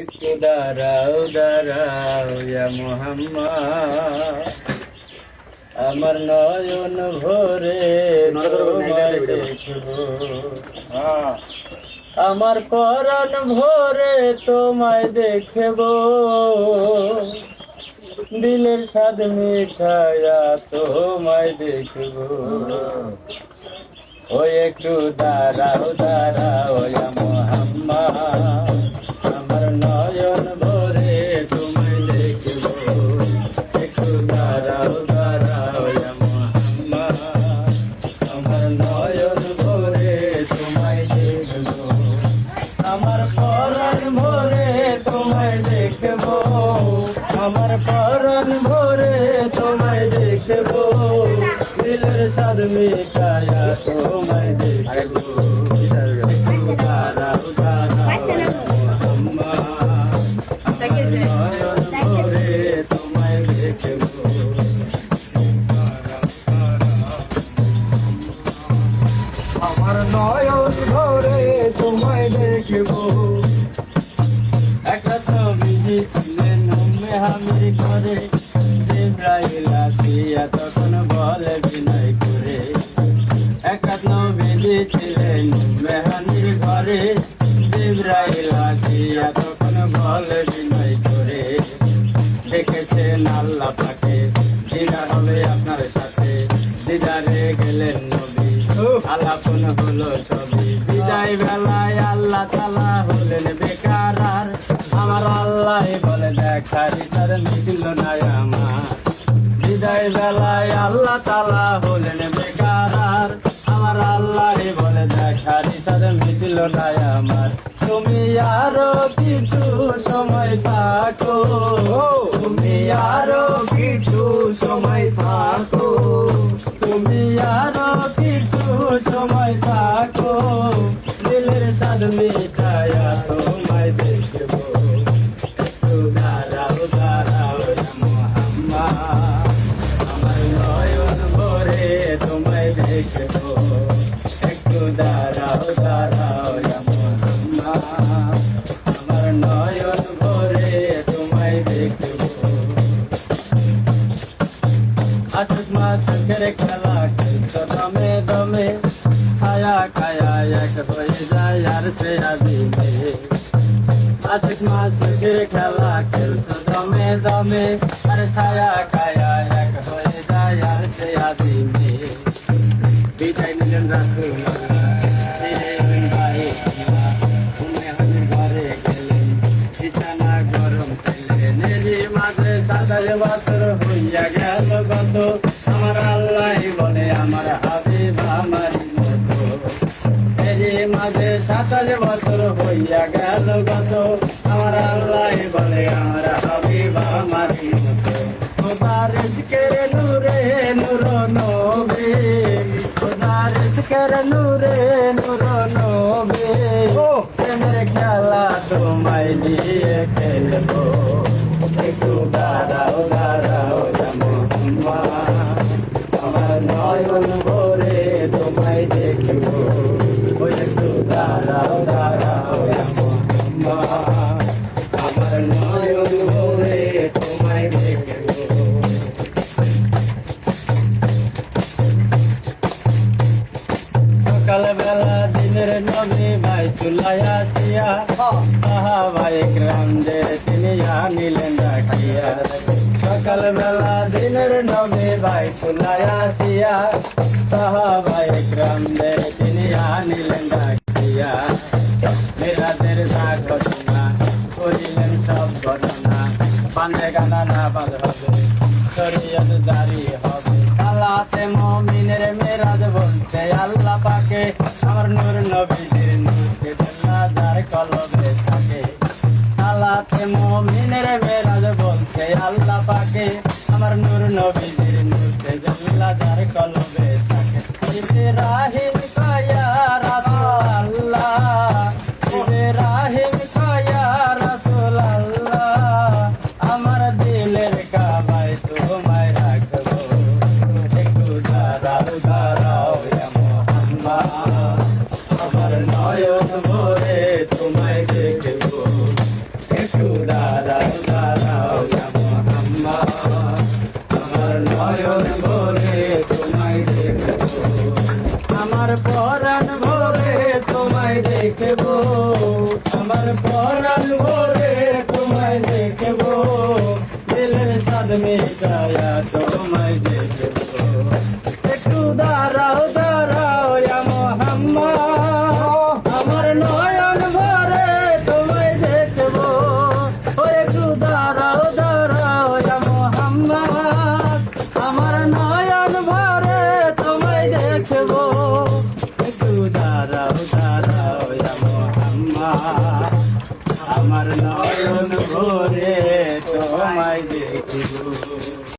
একটু দাঁড়াও দাঁড়াও ইয়া মুহাম্মদ, আমার নয়ন ভরে তোমায় দেখবো, আমার পরাণ ভরে তোমায় দেখবো, দিলের স্বাদ মিঠায়া তোমায় দেখবো। ওই একটু দাঁড়াও দাঁড়াও ইয়া মুহাম্মদ, আমার নয়ন ভরে তোমায় দেখবো। একটু দাঁড়াও দাঁড়াও ইয়া মুহাম্মদ, আমার নয়ন ভরে তোমায় দেখবো, আমার পরাণ ভরে তোমায় দেখবো, আমার পরাণ ভরে তোমায় দেখবো, দিলের স্বাদ মিঠায়া তোমায় দেখবো। একটু দাঁড়াও দাঁড়াও নয়ন ভরে তোমায় দেখবো। আমার নয়ন ভরে তোমায় দেখবো। একটা ছবি দিয়েছিলেন আমি করে, জিব্রাইল আসিয়া তখন বলে বিনয় করে। একটা ছবি দিয়েছিলেন মেহানির ঘরে, জিব্রাইল আসিয়া তখন বলে বিনয় করে। দেখেছেন আল্লাহ পাকে, দিদার হবে আপনার সাথে, দিদারে গেলেন নবী, আলাপন হলো ছবি। বিদায় বেলায় আল্লাহ তাআলা হলেন বেকার, আমার আল্লাহ বলে দেখার তার মিটল না আমার। বিদায় বেলায় আল্লাহ তাআলা হলেন বেকার, আমার আল্লাহ বলে দেখার তার মিটল না আমার। তুমি আরো কিছু সময় থাকো, তুমি আরো কিছু সময় থাকো, তুমি আরো কিছু সময় থাকো, দিলের স্বাদ মিঠায়া তোমায় দেখবো। একটু দাঁড়াও দাঁড়াও ইয়া মুহাম্মদ, আমার নয়ন ভরে তোমায় দেখবো। একটু দাঁড়াও দাঁড়াও ইয়া মুহাম্মদ, আমার নয়ন ভরে তোমায় দেখবো। আশুক মাসুকের খেলা খেলতো দমে দমে, ছায়া খায়া এক হয়ে যায় আর সে আদিমে। আশুক মাসুকের খেলা খেলতো দমে দমে, আর ছায়া খায়া এক হয়ে যায় আর সে আদিমে। বিদায় নিলেন রাসূলুল্লাহ, ফিরে এলেন বাড়িতে, মেহানির ঘরে গেলেন, বিছানা গরম পেলেন, এরই মাঝে সাদার বছর হইয়া গেল গত, আমার আল্লাহ বলে আমার হাবিব আমার মতো। এরই মাঝে 27 বছর হইয়া গেল গত, আমার আল্লাহ বলে আমার হাবিব আমার মতো। খোদার ইশকের নূরে নূর নবী, খোদার ইশকের নূরে নূর নবী, প্রেমের খেলা তোমায় নিয়ে খেলবো। একটু দাঁড়াও দাঁড়াও ইয়া মুহাম্মদ, আমার নয়ন ভরে তোমায় দেখবো। ওই একটু দাঁড়াও দাঁড়াও ইয়া মুহাম্মদ, আমার নয়ন ভরে তোমায় দেখবো। সকালবেলা দিনের নবী বাইতুল্লাহ আসিয়া, সাহাবায়ে কিরামদের তিনি আনিলেন ডাকিয়া। সকালবেলা দিনের নবী বাইতুল্লাহ আসিয়া, সাহাবায়ে কিরামদের তিনি আনিলেন ডাকিয়া। মেরাজের ঘটনা করিলেন সব ঘটনা, বান্দে গানা না বাদ হবে, শরীয়ত জারি হবে। সালাতে মুমিনের মেরাজ বলতে আল্লাহ পাকে, আমার নূর নবীজির নূরকে জান্নাতের কলবে থাকে। সালাতে মুমিনের মেরাজ বলতে আল্লাহ পাকে, আমার নূর নবীজির নূরকে জান্নাতের কলবে থাকে। ইব্রাহিম কায়া রাসূলুল্লাহ, ইব্রাহিম কায়া রাসূলুল্লাহ, আমার দিলের কাবায় তোমায় রাখবো। একটু দাঁড়াও দাঁড়াও ইয়া মুহাম্মদ, আমার নয়ন ভরে তোমায় দেখবো। একটু দেখবো, আমার পরাণ ভরে তোমায় দেখবো, দিলের স্বাদ মিটায়া তোমায় দেখবো। একটু দাঁড়াও দাঁড়াও ইয়া মোহাম্মদ, আমার নয়ন ভরে তোমায় দেখবো। ও একটু দাঁড়াও দাঁড়াও ইয়া মোহাম্মদ, আমার নয়ন ভরে তোমায় দেখবো। একটু দাঁড়াও দাঁড়াও ইয়া মোহাম্মদ, আমার নয়ন